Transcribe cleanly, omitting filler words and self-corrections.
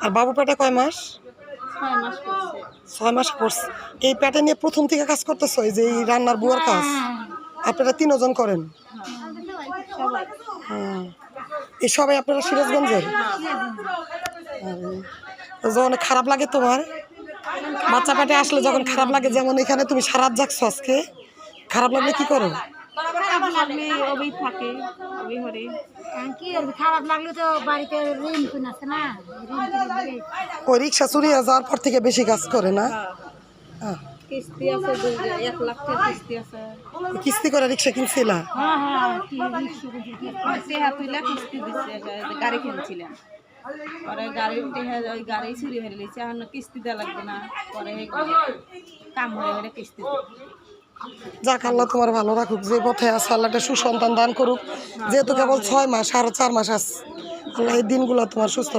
আর বাবু পেটে কয় মাস? 6 মাস করছে। 6 মাস পড়ছে। এই পেটে নিয়ে প্রথম থেকে কাজ করতেছো, এই যে এই রান্নার বুয়ার কাজ আপনারা 3 জন করেন? সবাই। এই সবাই আপনারা সিরাজগঞ্জের? যখন খারাপ লাগে তোমার বাচ্চা পেটে আসলে, যখন খারাপ লাগে, যেমন এখানে তুমি সারা রাত জাগছো আজকে, খারাপ লাগলে কি করো? খারাপ লাগলে ওই থাকে, ওই হরে। কি করবি, খারাপ লাগলে তো বাড়িতে ঋণ কোন আছে না, ওই রিক্সা চুরি হয়ে যাওয়ার পর থেকে বেশি কাজ করে না? হ্যাঁ, কিস্তি আছে 1 লাখ টাকা কিস্তি আছে। কিস্তি করে রিক্সা কিনছিলা? হ্যাঁ হ্যাঁ কিস্তি হাত হইলে কিস্তি দিচ্ছে, গাড়ি কিনছিলেন। পরে ওই গাড়ি চুরি হয়ে গেছে, এখন কিস্তি দেওয়া লাগবে না। পরে কাম হয়ে গেলে কিস্তি যাক, আল্লাহ তোমার ভালো রাখুক, যে পথে আছে আল্লাহ একটা সুসন্তান দান করুক। যেহেতু কেবল 6 মাস, আরো 4 মাস আছে, আল্লাহ এই দিনগুলো তোমার সুস্থ